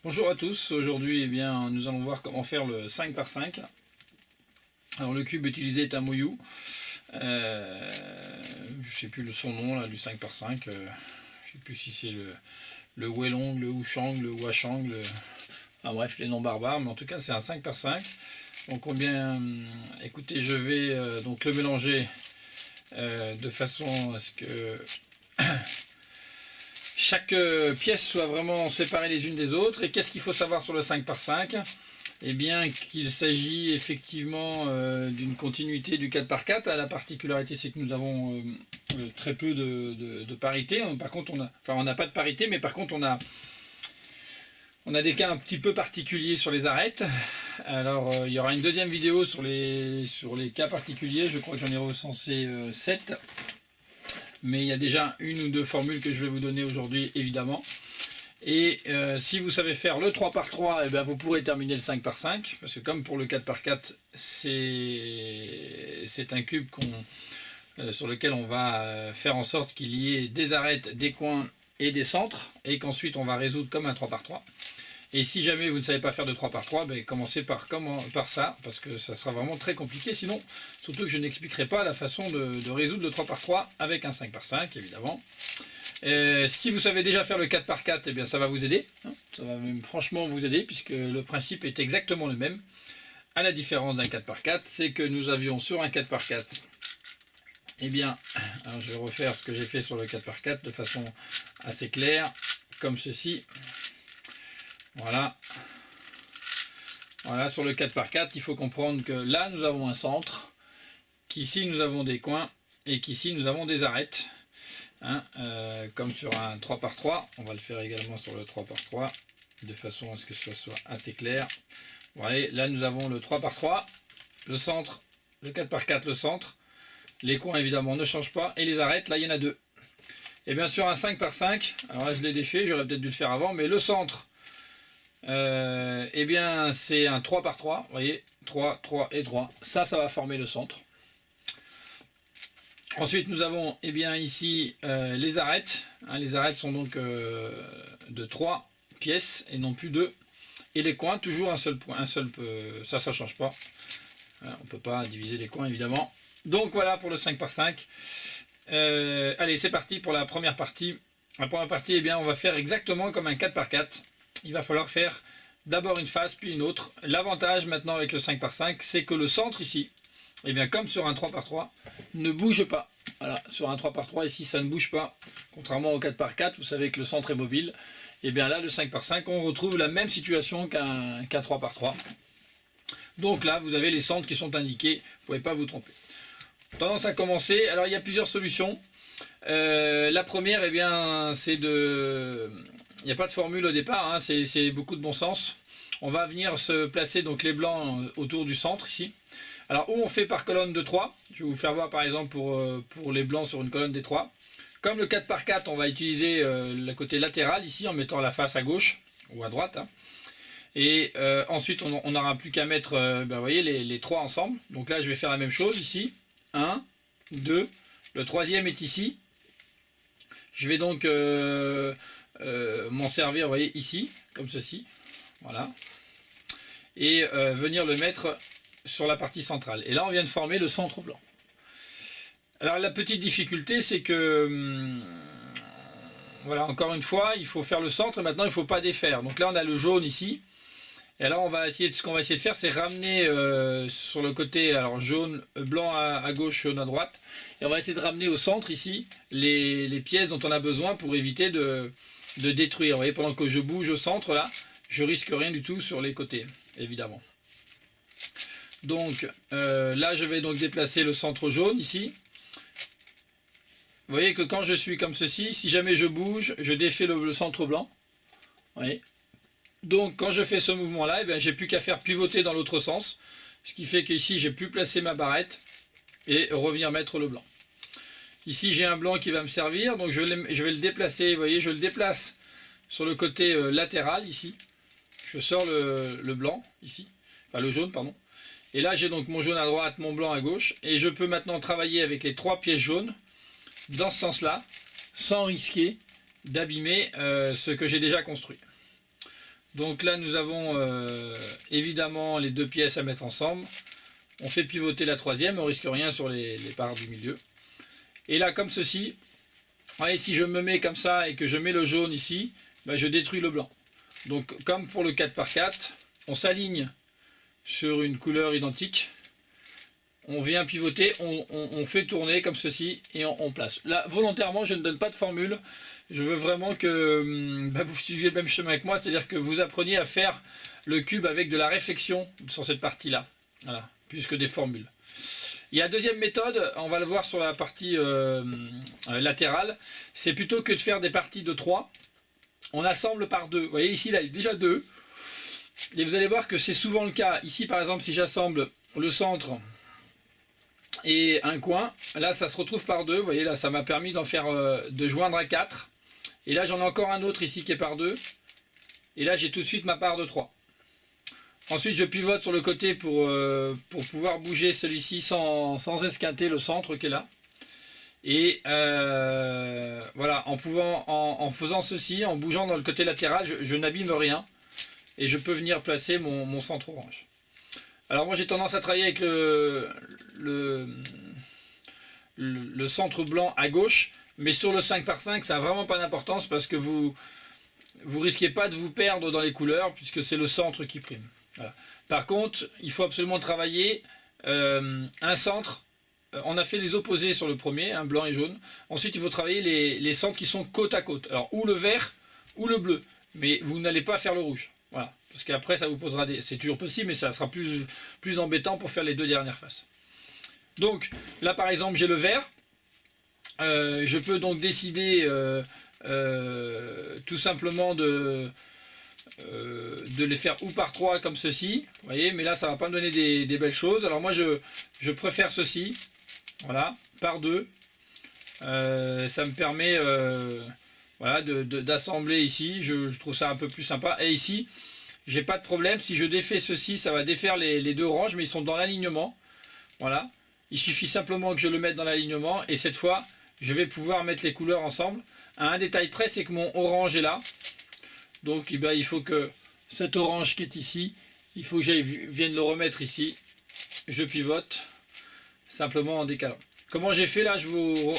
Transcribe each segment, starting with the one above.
Bonjour à tous, aujourd'hui eh bien, nous allons voir comment faire le 5 par 5. Alors le cube utilisé est un Moyu, je ne sais plus son nom là, du 5 par 5, je ne sais plus si c'est le Welong, le Wushang, le Washang, enfin bref les noms barbares, mais en tout cas c'est un 5 par 5. Donc écoutez, je vais donc le mélanger de façon à ce que chaque pièce soit vraiment séparée les unes des autres. Et qu'est-ce qu'il faut savoir sur le 5 par 5? Eh bien qu'il s'agit effectivement d'une continuité du 4 par 4. La particularité c'est que nous avons très peu de parité. Par contre on n'a pas de parité, mais par contre on a des cas un petit peu particuliers sur les arêtes. Alors il y aura une deuxième vidéo sur les cas particuliers. Je crois que j'en ai recensé 7. Mais il y a déjà une ou deux formules que je vais vous donner aujourd'hui, évidemment. Et si vous savez faire le 3 par 3, eh bien, vous pourrez terminer le 5 par 5. Parce que comme pour le 4 par 4, c'est un cube sur lequel on va faire en sorte qu'il y ait des arêtes, des coins et des centres. Et qu'ensuite on va résoudre comme un 3 par 3. Et si jamais vous ne savez pas faire de 3 par 3, ben commencez par ça, parce que ça sera vraiment très compliqué. Sinon, surtout que je n'expliquerai pas la façon de résoudre le 3 par 3 avec un 5 par 5, évidemment. Si vous savez déjà faire le 4 par 4, eh bien ça va vous aider. Ça va même franchement vous aider, puisque le principe est exactement le même. À la différence d'un 4 par 4, c'est que nous avions sur un 4 par 4, eh bien, alors je vais refaire ce que j'ai fait sur le 4 par 4 de façon assez claire, comme ceci. Voilà. Voilà, sur le 4 par 4, il faut comprendre que là, nous avons un centre, qu'ici, nous avons des coins, et qu'ici, nous avons des arêtes. Comme sur un 3 par 3, on va le faire également sur le 3 par 3, de façon à ce que ce soit assez clair. Vous voyez, là, nous avons le 3 par 3, le centre, le 4 par 4, le centre. Les coins, évidemment, ne changent pas, et les arêtes, là, il y en a deux. Et bien sûr, un 5 par 5, alors là, je l'ai défait, j'aurais peut-être dû le faire avant, mais le centre, eh bien c'est un 3 par 3, vous voyez, 3, 3 et 3, ça va former le centre. Ensuite nous avons eh bien ici les arêtes, les arêtes sont donc de 3 pièces et non plus 2, et les coins toujours un seul point, ça change pas, on ne peut pas diviser les coins évidemment. Donc voilà pour le 5 par 5. Allez, c'est parti pour la première partie. La première partie, eh bien on va faire exactement comme un 4 par 4. Il va falloir faire d'abord une face puis une autre. L'avantage maintenant avec le 5 par 5, c'est que le centre ici, eh bien comme sur un 3 par 3, ne bouge pas. Voilà, sur un 3 par 3 ici ça ne bouge pas. Contrairement au 4 par 4, vous savez que le centre est mobile. Et bien là, le 5 par 5, on retrouve la même situation qu'un 3 par 3. Donc là, vous avez les centres qui sont indiqués, vous ne pouvez pas vous tromper. Tendance à commencer, alors il y a plusieurs solutions. La première, eh bien, c'est de... Il n'y a pas de formule au départ, c'est beaucoup de bon sens. On va venir se placer donc les blancs autour du centre ici. Alors où on fait par colonne de 3, je vais vous faire voir par exemple pour les blancs sur une colonne des 3. Comme le 4 par 4, on va utiliser le côté latéral ici en mettant la face à gauche ou à droite. Et ensuite on n'aura plus qu'à mettre vous voyez, les 3 ensemble. Donc là je vais faire la même chose ici. 1, 2, le troisième est ici. Je vais donc m'en servir, vous voyez, ici, comme ceci, voilà, et venir le mettre sur la partie centrale. Et là, on vient de former le centre blanc. Alors, la petite difficulté, c'est que, voilà, encore une fois, il faut faire le centre, et maintenant, il ne faut pas défaire. Donc là, on a le jaune ici, et là, ce qu'on va essayer de faire, c'est ramener sur le côté, alors jaune, blanc à gauche, jaune à droite, et on va essayer de ramener au centre ici les pièces dont on a besoin pour éviter de détruire. Vous voyez, pendant que je bouge au centre là, je risque rien du tout sur les côtés, évidemment. Donc là, je vais donc déplacer le centre jaune ici. Vous voyez que quand je suis comme ceci, si jamais je bouge, je défais le centre blanc. Vous voyez. Donc quand je fais ce mouvement là, eh j'ai plus qu'à faire pivoter dans l'autre sens, ce qui fait qu'ici j'ai pu placer ma barrette et revenir mettre le blanc. Ici j'ai un blanc qui va me servir, donc je vais le déplacer, vous voyez, je le déplace sur le côté latéral ici. Je sors le blanc ici, enfin le jaune pardon. Et là j'ai donc mon jaune à droite, mon blanc à gauche, et je peux maintenant travailler avec les 3 pièces jaunes dans ce sens là, sans risquer d'abîmer ce que j'ai déjà construit. Donc là nous avons évidemment les deux pièces à mettre ensemble. On fait pivoter la troisième, on risque rien sur les parts du milieu. Et là comme ceci, voyez, si je me mets comme ça et que je mets le jaune ici, ben, je détruis le blanc. Donc comme pour le 4x4, on s'aligne sur une couleur identique. On vient pivoter, on fait tourner comme ceci et on place. Là, volontairement, je ne donne pas de formule. Je veux vraiment que vous suiviez le même chemin que moi, c'est-à-dire que vous appreniez à faire le cube avec de la réflexion sur cette partie-là. Voilà, plus que des formules. Il y a la deuxième méthode, on va le voir sur la partie latérale. C'est plutôt que de faire des parties de 3. On assemble par 2. Vous voyez ici, là, il y a déjà 2. Et vous allez voir que c'est souvent le cas. Ici, par exemple, si j'assemble le centre et un coin, là ça se retrouve par 2, vous voyez là ça m'a permis d'en faire de joindre à 4, et là j'en ai encore un autre ici qui est par 2, et là j'ai tout de suite ma part de 3. Ensuite je pivote sur le côté pour pouvoir bouger celui-ci sans esquinter le centre qui est là, et voilà, en faisant ceci, en bougeant dans le côté latéral, je n'abîme rien, et je peux venir placer mon centre orange. Alors moi j'ai tendance à travailler avec le centre blanc à gauche, mais sur le 5x5 ça n'a vraiment pas d'importance parce que vous risquez pas de vous perdre dans les couleurs puisque c'est le centre qui prime. Voilà. Par contre il faut absolument travailler un centre, on a fait les opposés sur le premier, blanc et jaune. Ensuite il faut travailler les centres qui sont côte à côte, alors ou le vert ou le bleu, mais vous n'allez pas faire le rouge. Voilà. Parce qu'après ça vous posera des... C'est toujours possible, mais ça sera plus embêtant pour faire les deux dernières faces. Donc là par exemple j'ai le vert. Je peux donc décider tout simplement de les faire ou par 3 comme ceci. Vous voyez, mais là ça va pas me donner des belles choses. Alors moi je préfère ceci. Voilà, par 2. Ça me permet voilà, d'assembler ici. Je trouve ça un peu plus sympa. Et ici... j'ai pas de problème, si je défais ceci, ça va défaire les deux oranges, mais ils sont dans l'alignement. Voilà, il suffit simplement que je le mette dans l'alignement, et cette fois, je vais pouvoir mettre les couleurs ensemble. À un détail près, c'est que mon orange est là. Donc eh bien, il faut que cet orange qui est ici, il faut que j'aille vienne le remettre ici. Je pivote, simplement en décalant. Comment j'ai fait là, je vous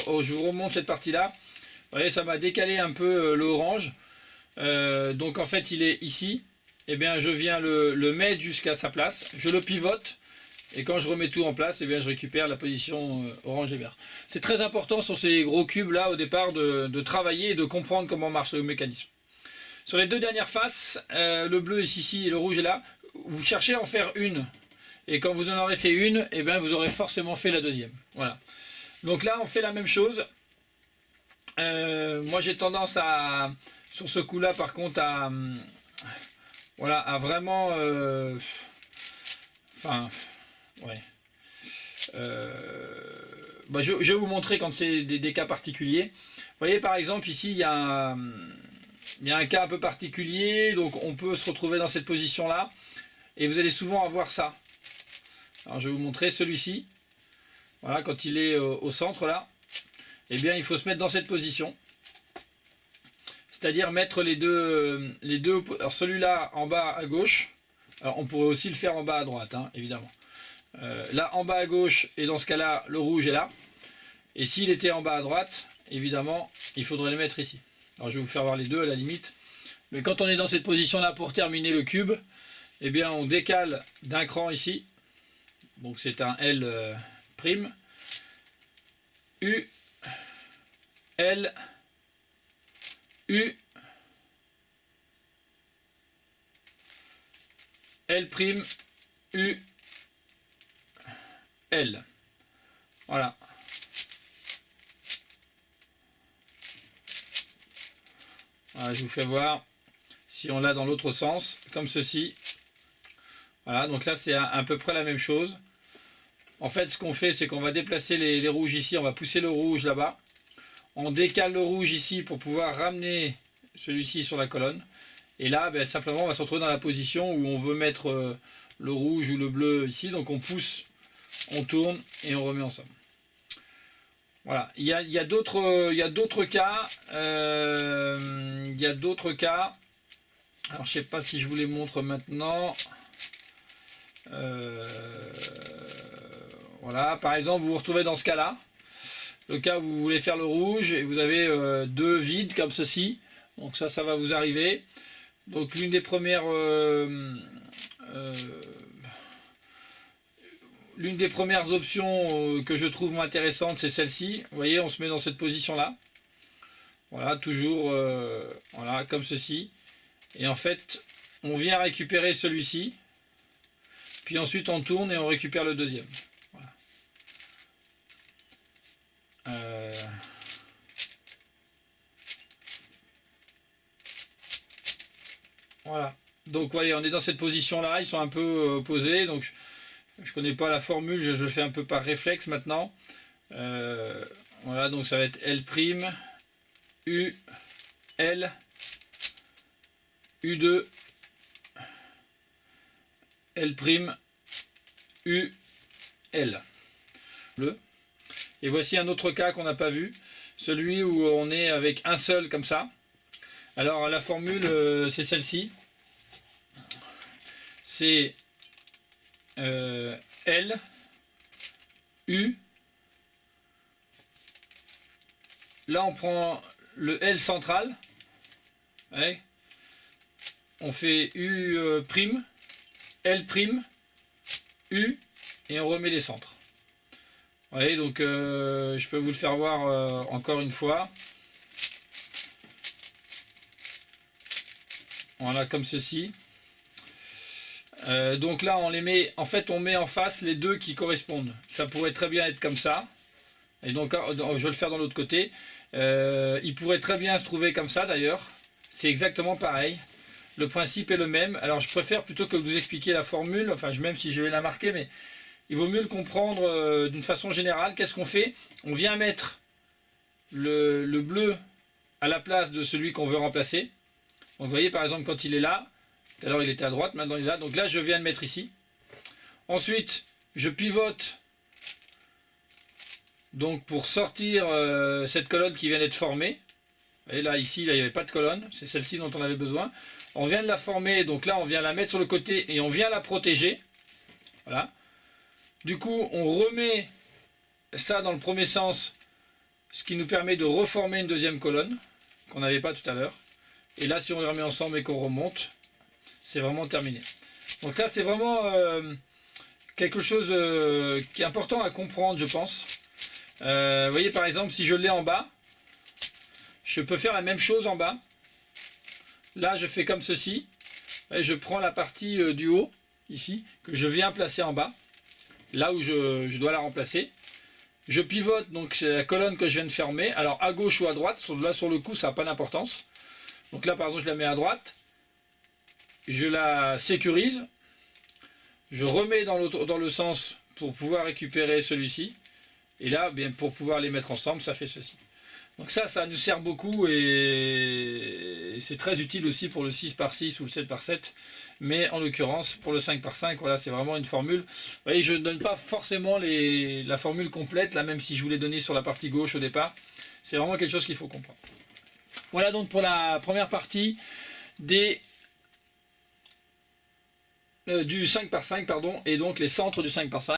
remonte cette partie-là. Vous voyez, ça m'a décalé un peu l'orange. Donc en fait, il est ici. Eh bien je viens le mettre jusqu'à sa place, je le pivote, et quand je remets tout en place, eh bien je récupère la position orange et vert. C'est très important sur ces gros cubes là au départ de travailler et de comprendre comment marche le mécanisme. Sur les deux dernières faces, le bleu est ici et le rouge est là, vous cherchez à en faire une, et quand vous en aurez fait une, eh bien vous aurez forcément fait la deuxième. Voilà. Donc là on fait la même chose. Moi j'ai tendance à, sur ce coup là par contre, voilà, à vraiment... enfin... ouais. Je vais vous montrer quand c'est des cas particuliers. Vous voyez par exemple ici il y a un cas un peu particulier, donc on peut se retrouver dans cette position là, et vous allez souvent avoir ça. Alors je vais vous montrer celui-ci. Voilà, quand il est au centre là, eh bien il faut se mettre dans cette position. C'est-à-dire mettre les deux, alors celui-là en bas à gauche, alors on pourrait aussi le faire en bas à droite, hein, évidemment. Là en bas à gauche, et dans ce cas-là, le rouge est là. Et s'il était en bas à droite, évidemment, il faudrait le mettre ici. Alors je vais vous faire voir les deux à la limite. Mais quand on est dans cette position-là pour terminer le cube, eh bien on décale d'un cran ici. Donc c'est un L prime. U, L, U, L prime, U, L. Voilà. Voilà, je vous fais voir si on l'a dans l'autre sens, comme ceci. Voilà, donc là c'est à peu près la même chose. En fait, ce qu'on fait, c'est qu'on va déplacer les rouges ici, on va pousser le rouge là-bas. On décale le rouge ici pour pouvoir ramener celui-ci sur la colonne. Et là, ben, simplement, on va se retrouver dans la position où on veut mettre le rouge ou le bleu ici. Donc on pousse, on tourne et on remet ensemble. Voilà. Il y a d'autres cas. Alors je sais pas si je vous les montre maintenant. Voilà, par exemple vous vous retrouvez dans ce cas là, le cas où vous voulez faire le rouge et vous avez deux vides comme ceci, donc ça va vous arriver. Donc l'une des premières options que je trouve intéressante, c'est celle-ci. Vous voyez, on se met dans cette position là, voilà, toujours voilà, comme ceci, et en fait on vient récupérer celui-ci, puis ensuite on tourne et on récupère le deuxième. Voilà. Voilà. Donc voyez, on est dans cette position là, ils sont un peu opposés, donc je connais pas la formule, je fais un peu par réflexe maintenant. Voilà, donc ça va être L', U, L, U2, L', U, L. Et voici un autre cas qu'on n'a pas vu, celui où on est avec un seul comme ça. Alors la formule c'est celle-ci, c'est L, U, là on prend le L central, ouais. On fait U', L', U, et on remet les centres. Vous voyez, donc je peux vous le faire voir encore une fois. Voilà, comme ceci. Donc là on les met, en fait on met en face les deux qui correspondent. Ça pourrait très bien être comme ça. Et donc je vais le faire dans l'autre côté. Il pourrait très bien se trouver comme ça d'ailleurs. C'est exactement pareil. Le principe est le même. Alors je préfère plutôt que vous expliquiez la formule, enfin même si je vais la marquer, mais il vaut mieux le comprendre d'une façon générale. Qu'est-ce qu'on fait? On vient mettre le bleu à la place de celui qu'on veut remplacer. Donc vous voyez par exemple quand il est là, tout à l'heure il était à droite, maintenant il est là, donc là je viens de mettre ici. Ensuite je pivote donc pour sortir cette colonne qui vient d'être formée. Et là ici il n'y avait pas de colonne, c'est celle-ci dont on avait besoin. On vient de la former, donc là on vient la mettre sur le côté et on vient la protéger. Voilà. Du coup on remet ça dans le premier sens, ce qui nous permet de reformer une deuxième colonne qu'on n'avait pas tout à l'heure. Et là si on les remet ensemble et qu'on remonte, c'est vraiment terminé. Donc ça c'est vraiment quelque chose qui est important à comprendre, je pense. Vous voyez par exemple si je l'ai en bas, je peux faire la même chose en bas. Là je fais comme ceci, et je prends la partie du haut ici que je viens placer en bas, là où je dois la remplacer. Je pivote, donc c'est la colonne que je viens de fermer, alors à gauche ou à droite. Là sur le coup ça n'a pas d'importance. Donc là par exemple je la mets à droite, je la sécurise, je remets dans le sens pour pouvoir récupérer celui-ci, et là bien pour pouvoir les mettre ensemble ça fait ceci. Donc ça nous sert beaucoup et c'est très utile aussi pour le 6x6 ou le 7x7, mais en l'occurrence pour le 5x5, voilà, c'est vraiment une formule. Vous voyez, je ne donne pas forcément la formule complète, là même si je vous l'ai donné sur la partie gauche au départ, c'est vraiment quelque chose qu'il faut comprendre. Voilà donc pour la première partie du 5x5 pardon, et donc les centres du 5x5.